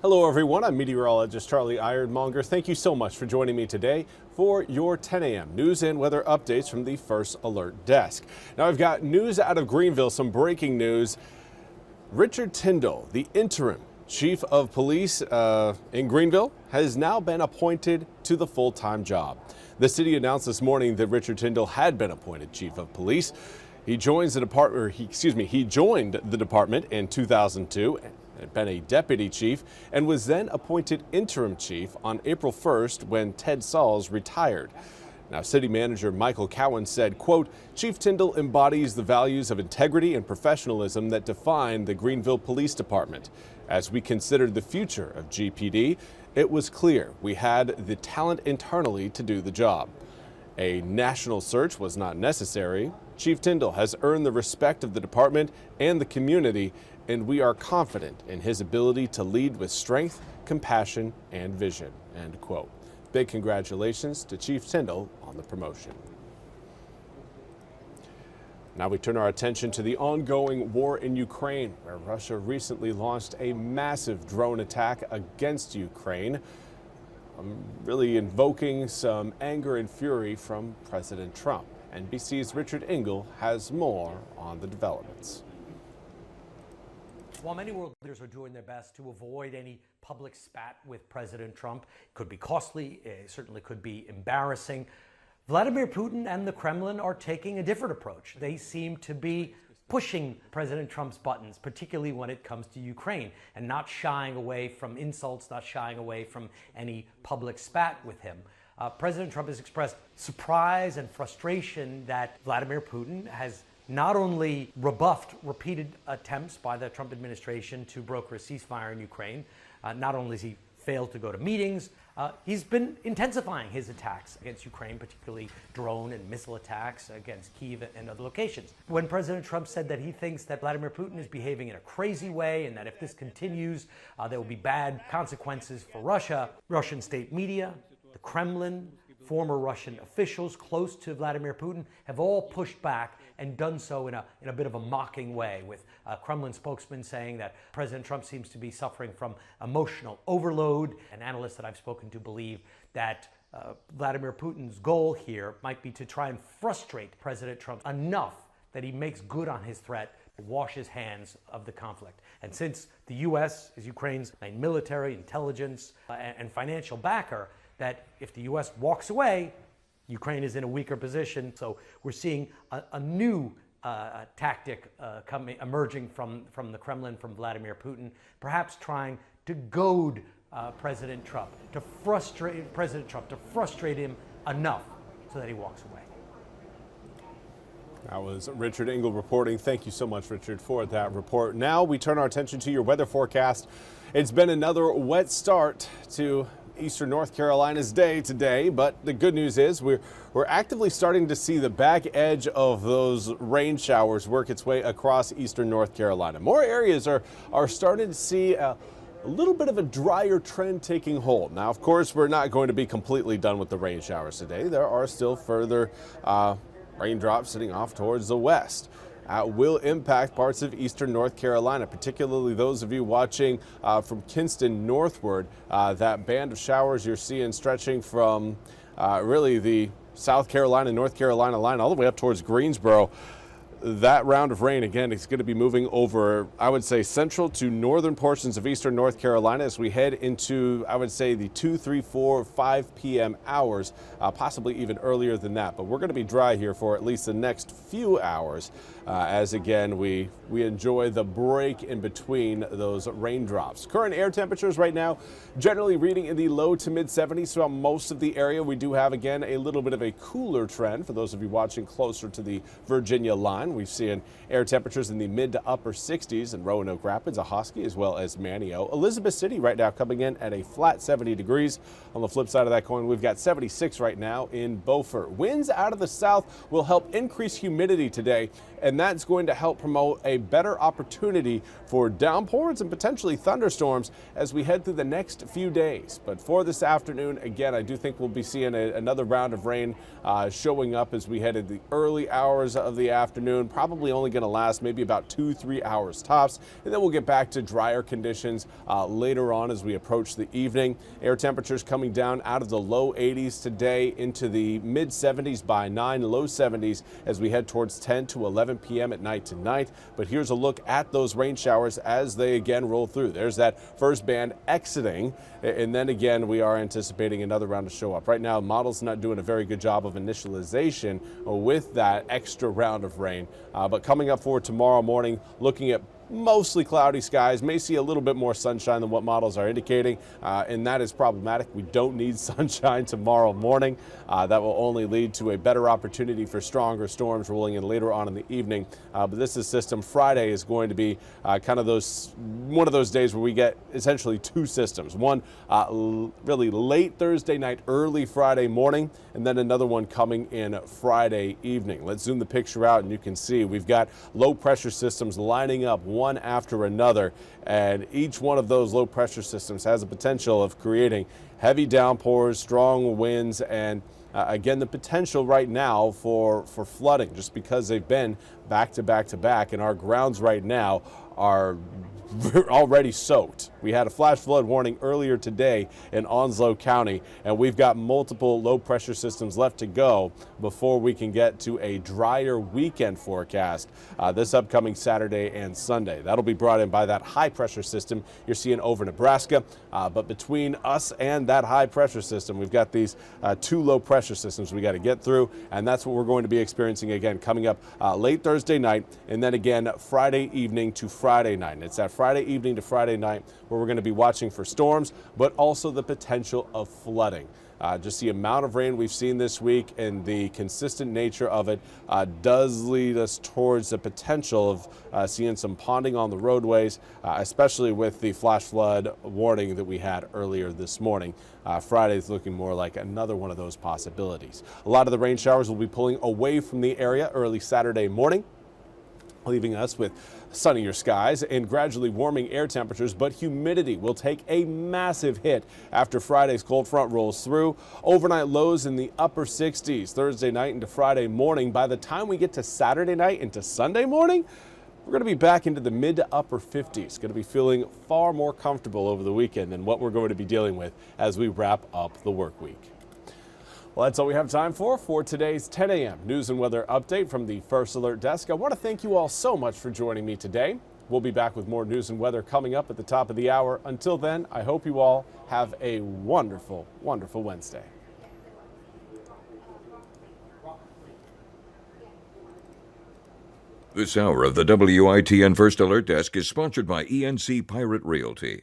Hello everyone, I'm meteorologist Charlie Ironmonger. Thank you so much for joining me today for your 10 a.m. news and weather updates from the First Alert Desk. Now I've got news out of Greenville, some breaking news. Richard Tyndall, the interim chief of police in Greenville, has now been appointed to the full-time job. The city announced this morning that Richard Tyndall had been appointed chief of police. He joins the department, he joined the department in 2002. Had been a deputy chief and was then appointed interim chief on April 1st when Ted Sauls retired. Now, city manager Michael Cowan said, quote, Chief Tyndall embodies the values of integrity and professionalism that define the Greenville Police Department. As we considered the future of GPD, it was clear we had the talent internally to do the job. A national search was not necessary. Chief Tyndall has earned the respect of the department and the community, and we are confident in his ability to lead with strength, compassion, and vision, end quote. Big congratulations to Chief Tyndall on the promotion. Now we turn our attention to the ongoing war in Ukraine, where Russia recently launched a massive drone attack against Ukraine, really invoking some anger and fury from President Trump. NBC's Richard Engel has more on the developments. While many world leaders are doing their best to avoid any public spat with President Trump, it could be costly, it certainly could be embarrassing, Vladimir Putin and the Kremlin are taking a different approach. They seem to be pushing President Trump's buttons, particularly when it comes to Ukraine, and not shying away from insults, not shying away from any public spat with him. President Trump has expressed surprise and frustration that Vladimir Putin has not only rebuffed repeated attempts by the Trump administration to broker a ceasefire in Ukraine, not only has he failed to go to meetings, he's been intensifying his attacks against Ukraine, particularly drone and missile attacks against Kyiv and other locations. When President Trump said that he thinks that Vladimir Putin is behaving in a crazy way and that if this continues, there will be bad consequences for Russia, Russian state media, the Kremlin, former Russian officials close to Vladimir Putin have all pushed back and done so in a bit of a mocking way, with a Kremlin spokesman saying that President Trump seems to be suffering from emotional overload. And analysts that I've spoken to believe that Vladimir Putin's goal here might be to try and frustrate President Trump enough that he makes good on his threat to wash his hands of the conflict. And since the U.S. is Ukraine's main military, intelligence, and financial backer, that if the U.S. walks away, Ukraine is in a weaker position. So we're seeing a new tactic emerging from the Kremlin, from Vladimir Putin, perhaps trying to goad President Trump, to frustrate him enough so that he walks away. That was Richard Engel reporting. Thank you so much, Richard, for that report. Now we turn our attention to your weather forecast. It's been another wet start to Eastern North Carolina's day today, but the good news is we're actively starting to see the back edge of those rain showers work its way across Eastern North Carolina. More areas are starting to see a little bit of a drier trend taking hold. Now, of course, we're not going to be completely done with the rain showers today. There are still further raindrops sitting off towards the west. Will impact parts of eastern North Carolina, particularly those of you watching from Kinston northward. That band of showers you're seeing stretching from really the South Carolina, North Carolina line all the way up towards Greensboro. That round of rain, again, is going to be moving over, I would say, central to northern portions of eastern North Carolina as we head into, I would say, the 2, 3, 4, 5 p.m. hours, possibly even earlier than that. But we're going to be dry here for at least the next few hours as, again, we enjoy the break in between those raindrops. Current air temperatures right now generally reading in the low to mid 70s throughout most of the area. We do have, again, a little bit of a cooler trend for those of you watching closer to the Virginia line. We've seen air temperatures in the mid to upper 60s in Roanoke Rapids, Ahoskie, as well as Manteo. Elizabeth City right now coming in at a flat 70 degrees. On the flip side of that coin, we've got 76 right now in Beaufort. Winds out of the south will help increase humidity today, and that's going to help promote a better opportunity for downpours and potentially thunderstorms as we head through the next few days. But for this afternoon, again, I do think we'll be seeing another round of rain showing up as we head into the early hours of the afternoon. afternoon, probably only going to last maybe about 2-3 hours tops, and then we'll get back to drier conditions later on as we approach the evening. Air temperatures coming down out of the low 80s today into the mid 70s by 9, low 70s as we head towards 10 to 11 p.m. at night tonight. But here's a look at those rain showers as they again roll through. There's that first band exiting, and then again we are anticipating another round to show up. Right now, model's not doing a very good job of initialization with that extra round of rain. But coming up for tomorrow morning, looking at mostly cloudy skies, may see a little bit more sunshine than what models are indicating, and that is problematic. We don't need sunshine tomorrow morning. That will only lead to a better opportunity for stronger storms rolling in later on in the evening. But this is system. Friday is going to be kind of one of those days where we get essentially two systems. One really late Thursday night, early Friday morning, and then another one coming in Friday evening. Let's zoom the picture out and you can see we've got low pressure systems lining up one after another, and each one of those low pressure systems has the potential of creating heavy downpours, strong winds, and again, the potential right now for flooding, just because they've been back to back to back, and our grounds right now are already soaked. We had a flash flood warning earlier today in Onslow County, and we've got multiple low pressure systems left to go before we can get to a drier weekend forecast this upcoming Saturday and Sunday. That'll be brought in by that high pressure system you're seeing over Nebraska. But between us and that high pressure system, we've got these two low pressure systems we got to get through, and that's what we're going to be experiencing again coming up late Thursday night, and then again Friday evening to Friday night. And it's that Friday evening to Friday night where we're going to be watching for storms, but also the potential of flooding. Just the amount of rain we've seen this week and the consistent nature of it does lead us towards the potential of seeing some ponding on the roadways, especially with the flash flood warning that we had earlier this morning. Friday's looking more like another one of those possibilities. A lot of the rain showers will be pulling away from the area early Saturday morning, leaving us with sunnier skies and gradually warming air temperatures, but humidity will take a massive hit after Friday's cold front rolls through. Overnight lows in the upper 60s Thursday night into Friday morning. By the time we get to Saturday night into Sunday morning, we're going to be back into the mid to upper 50s. Going to be feeling far more comfortable over the weekend than what we're going to be dealing with as we wrap up the work week. Well, that's all we have time for today's 10 a.m. news and weather update from the First Alert Desk. I want to thank you all so much for joining me today. We'll be back with more news and weather coming up at the top of the hour. Until then, I hope you all have a wonderful, wonderful Wednesday. This hour of the WITN First Alert Desk is sponsored by ENC Pirate Realty.